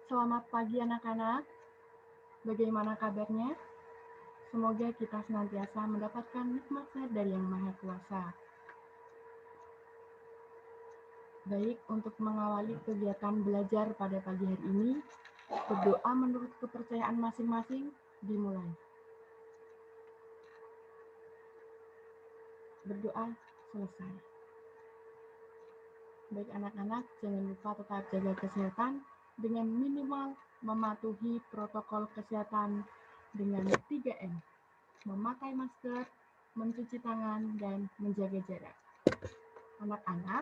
Selamat pagi anak-anak, bagaimana kabarnya? Semoga kita senantiasa mendapatkan nikmat sehat dari Yang Maha Kuasa. Baik, untuk mengawali kegiatan belajar pada pagi hari ini, berdoa menurut kepercayaan masing-masing dimulai. Berdoa selesai. Baik anak-anak, jangan lupa tetap jaga kesehatan dengan minimal mematuhi protokol kesehatan dengan 3M. Memakai masker, mencuci tangan, dan menjaga jarak. Anak-anak,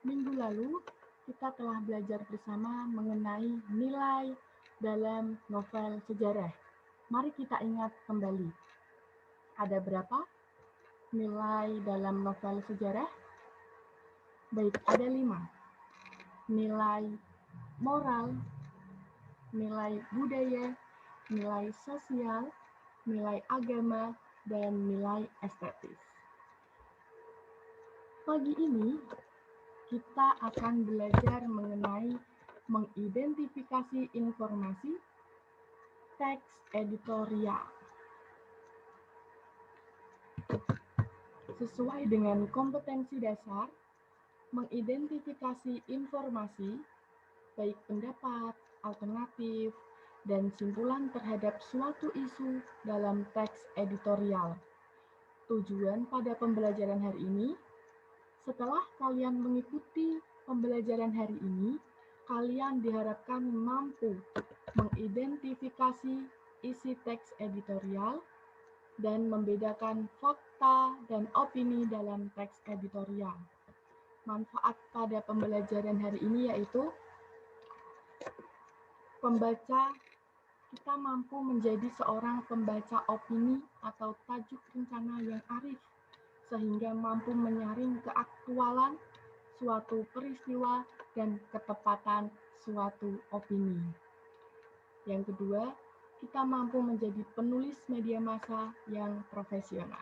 minggu lalu kita telah belajar bersama mengenai nilai dalam novel sejarah. Mari kita ingat kembali. Ada berapa nilai dalam novel sejarah? Baik, ada 5. Nilai moral, nilai budaya, nilai sosial, nilai agama, dan nilai estetis. Pagi ini kita akan belajar mengenai mengidentifikasi informasi teks editorial. Sesuai dengan kompetensi dasar, mengidentifikasi informasi, baik pendapat, alternatif, dan simpulan terhadap suatu isu dalam teks editorial. Tujuan pada pembelajaran hari ini, setelah kalian mengikuti pembelajaran hari ini, kalian diharapkan mampu mengidentifikasi isi teks editorial dan membedakan fakta dan opini dalam teks editorial. Manfaat pada pembelajaran hari ini yaitu kita mampu menjadi seorang pembaca opini atau tajuk rencana yang arif, sehingga mampu menyaring keaktualan suatu peristiwa dan ketepatan suatu opini. Yang kedua, kita mampu menjadi penulis media massa yang profesional.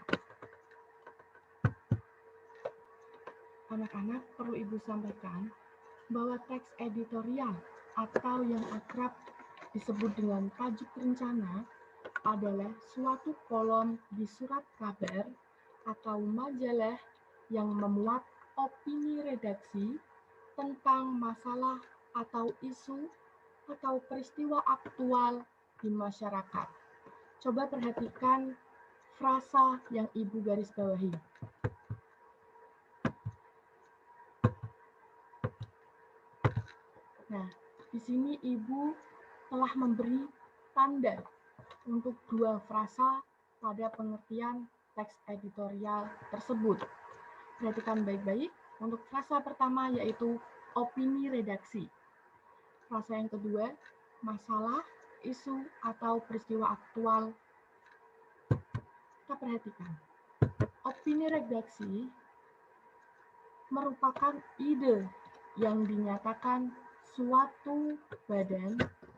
Anak-anak, perlu Ibu sampaikan bahwa teks editorial atau yang akrab disebut dengan tajuk rencana adalah suatu kolom di surat kabar atau majalah yang memuat opini redaksi tentang masalah atau isu atau peristiwa aktual di masyarakat. Coba perhatikan frasa yang Ibu garis bawahi. Nah, di sini Ibu telah memberi tanda untuk 2 frasa pada pengertian teks editorial tersebut. Perhatikan baik-baik. Untuk frasa pertama yaitu opini redaksi. Frasa yang kedua, masalah, isu, atau peristiwa aktual. Kita perhatikan. Opini redaksi merupakan ide yang dinyatakan suatu badan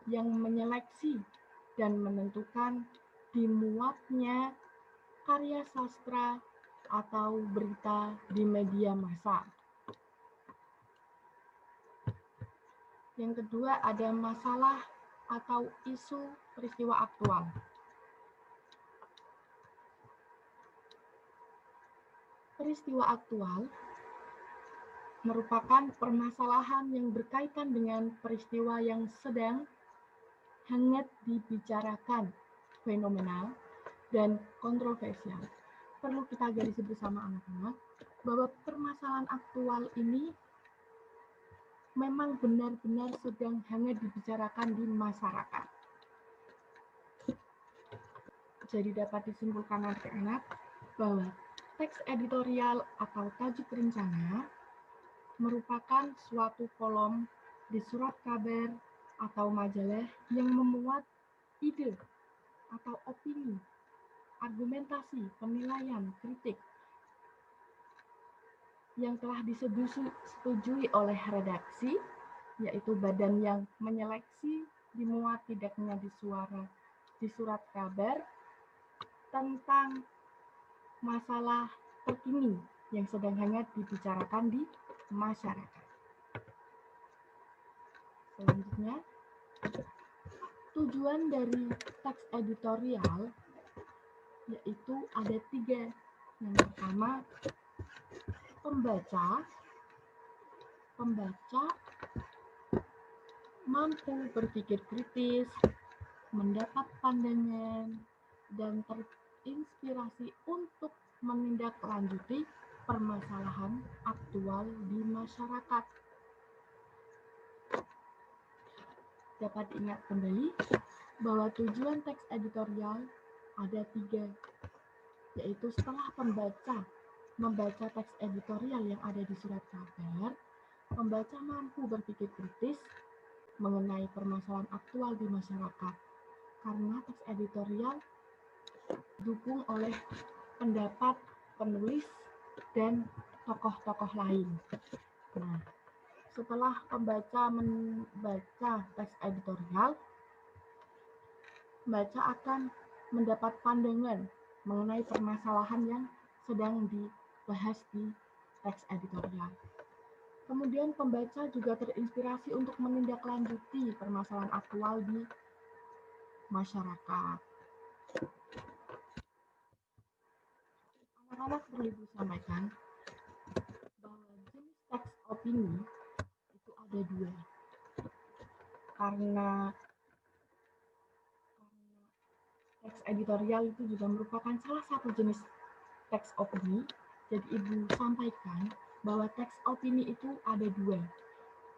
yang menyeleksi dan menentukan dimuatnya karya sastra atau berita di media massa. Yang kedua ada masalah atau isu peristiwa aktual. Peristiwa aktual merupakan permasalahan yang berkaitan dengan peristiwa yang sedang hangat dibicarakan, fenomenal, dan kontroversial. Perlu kita garis bersama anak-anak bahwa permasalahan aktual ini memang benar-benar sedang hangat dibicarakan di masyarakat. Jadi dapat disimpulkan anak-anak bahwa teks editorial atau tajuk rencana merupakan suatu kolom di surat kabar atau majalah yang memuat ide atau opini, argumentasi, penilaian, kritik yang telah disetujui oleh redaksi, yaitu badan yang menyeleksi dimuat tidaknya di surat kabar tentang masalah terkini yang sedang hangat dibicarakan di masyarakat. Selanjutnya, Tujuan dari teks editorial yaitu ada 3. Yang pertama, pembaca mampu berpikir kritis, mendapat pandangan, dan terinspirasi untuk menindaklanjuti permasalahan aktual di masyarakat. Dapat diingat kembali bahwa tujuan teks editorial ada 3, yaitu setelah membaca teks editorial yang ada di surat kabar, pembaca mampu berpikir kritis mengenai permasalahan aktual di masyarakat, karena teks editorial didukung oleh pendapat penulis dan tokoh-tokoh lain. Nah, setelah pembaca membaca teks editorial, pembaca akan mendapat pandangan mengenai permasalahan yang sedang dibahas di teks editorial. Kemudian pembaca juga terinspirasi untuk menindaklanjuti permasalahan aktual di masyarakat. Anak-anak perlu disampaikan bahwa jenis teks opini itu ada 2. Karena teks editorial itu juga merupakan salah satu jenis teks opini, jadi Ibu sampaikan bahwa teks opini itu ada 2.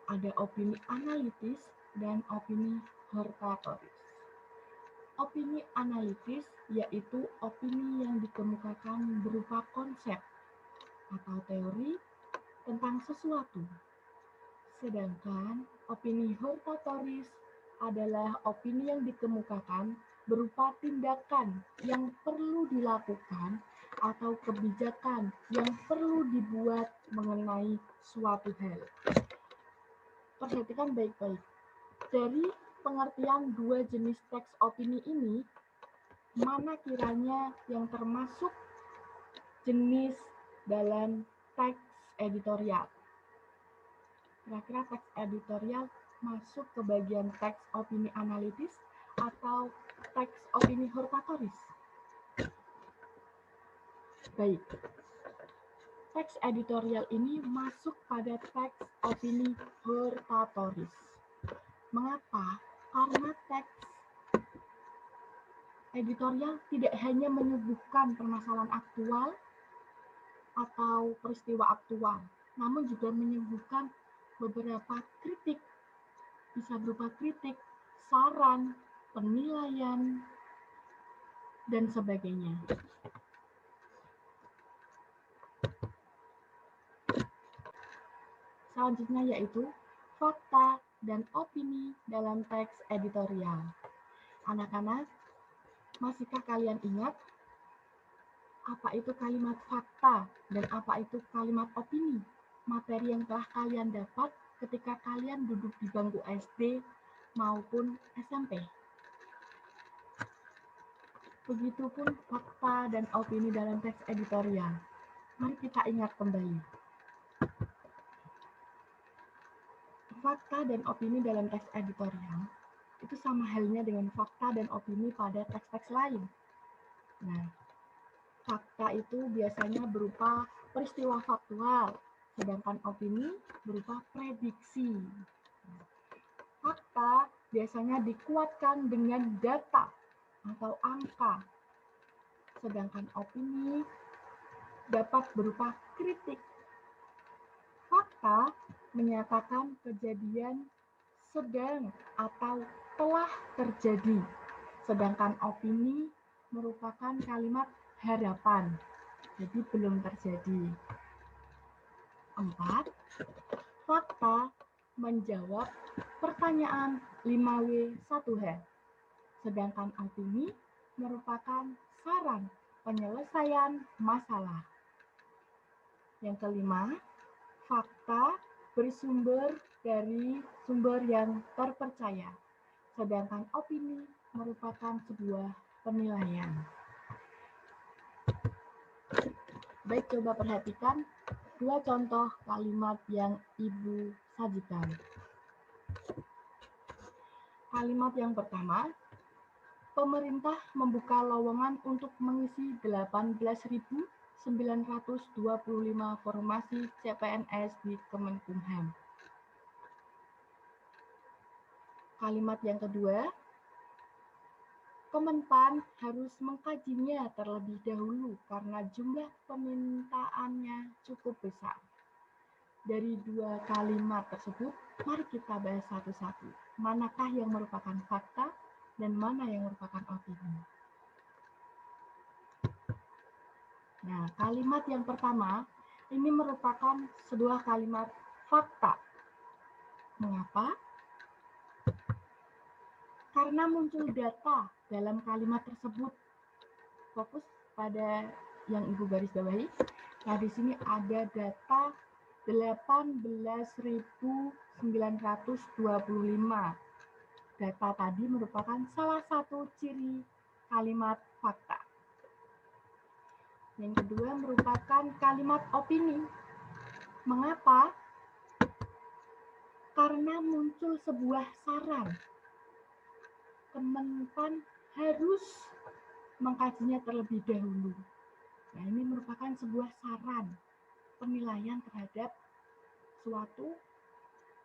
Ada opini analitis dan opini hortatoris. Opini analitis yaitu opini yang dikemukakan berupa konsep atau teori tentang sesuatu. Sedangkan opini hortatoris adalah opini yang dikemukakan berupa tindakan yang perlu dilakukan atau kebijakan yang perlu dibuat mengenai suatu hal. Perhatikan baik-baik. Dari pengertian 2 jenis teks opini ini, mana kiranya yang termasuk jenis dalam teks editorial? Kira-kira teks editorial masuk ke bagian teks opini analitis atau teks opini hortatoris? Baik, teks editorial ini masuk pada teks opini hortatoris. Mengapa? Karena teks editorial tidak hanya menyuguhkan permasalahan aktual atau peristiwa aktual, namun juga menyuguhkan beberapa kritik, bisa berupa kritik, saran, penilaian, dan sebagainya. Selanjutnya yaitu fakta dan opini dalam teks editorial. Anak-anak, masihkah kalian ingat apa itu kalimat fakta dan apa itu kalimat opini? Materi yang telah kalian dapat ketika kalian duduk di bangku SD maupun SMP. Begitupun fakta dan opini dalam teks editorial. Mari kita ingat kembali. Fakta dan opini dalam teks editorial itu sama halnya dengan fakta dan opini pada teks-teks lain. Nah, fakta itu biasanya berupa peristiwa faktual, sedangkan opini berupa prediksi. Fakta biasanya dikuatkan dengan data atau angka, sedangkan opini dapat berupa kritik. Fakta menyatakan kejadian sedang atau telah terjadi, sedangkan opini merupakan kalimat harapan, jadi belum terjadi. 4. Fakta menjawab pertanyaan 5W1H, sedangkan opini merupakan saran penyelesaian masalah. Yang kelima, fakta bersumber dari sumber yang terpercaya, sedangkan opini merupakan sebuah penilaian. Baik, coba perhatikan 2 contoh kalimat yang Ibu sajikan. Kalimat yang pertama, pemerintah membuka lowongan untuk mengisi 18.925 formasi CPNS di Kemenkumham. Kalimat yang kedua, Kemenpan harus mengkajinya terlebih dahulu karena jumlah permintaannya cukup besar. Dari dua kalimat tersebut, mari kita bahas satu-satu. Manakah yang merupakan fakta dan mana yang merupakan opini? Nah, kalimat yang pertama, ini merupakan sebuah kalimat fakta. Mengapa? Karena muncul data dalam kalimat tersebut. Fokus pada yang Ibu garis bawahi. Nah, di sini ada data 18.925. Data tadi merupakan salah satu ciri kalimat fakta. Yang kedua merupakan kalimat opini. Mengapa? Karena muncul sebuah saran. Kemenpan harus mengkajinya terlebih dahulu. Nah, ini merupakan sebuah saran penilaian terhadap suatu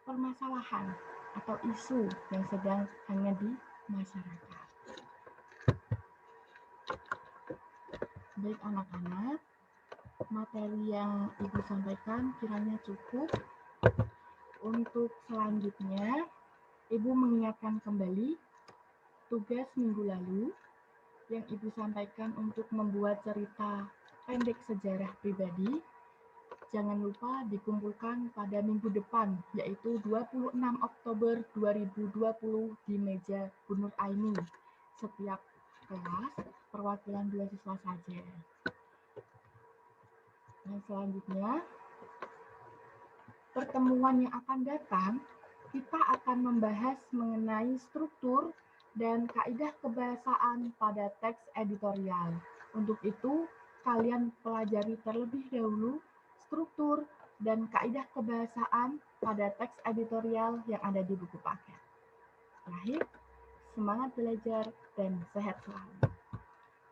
permasalahan atau isu yang sedang hangat di masyarakat. Baik anak-anak, materi yang Ibu sampaikan kiranya cukup. Untuk selanjutnya, Ibu mengingatkan kembali tugas minggu lalu yang Ibu sampaikan untuk membuat cerita pendek sejarah pribadi. Jangan lupa dikumpulkan pada minggu depan, yaitu 26 Oktober 2020 di meja Bu Nur Aini. Setiap kelas perwakilan 2 siswa saja. Dan selanjutnya, pertemuan yang akan datang, kita akan membahas mengenai struktur dan kaidah kebahasaan pada teks editorial. Untuk itu, kalian pelajari terlebih dahulu struktur dan kaidah kebahasaan pada teks editorial yang ada di buku paket. Terakhir, semangat belajar dan sehat selalu.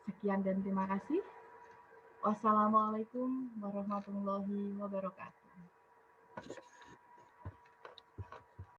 Sekian dan terima kasih. Wassalamualaikum warahmatullahi wabarakatuh.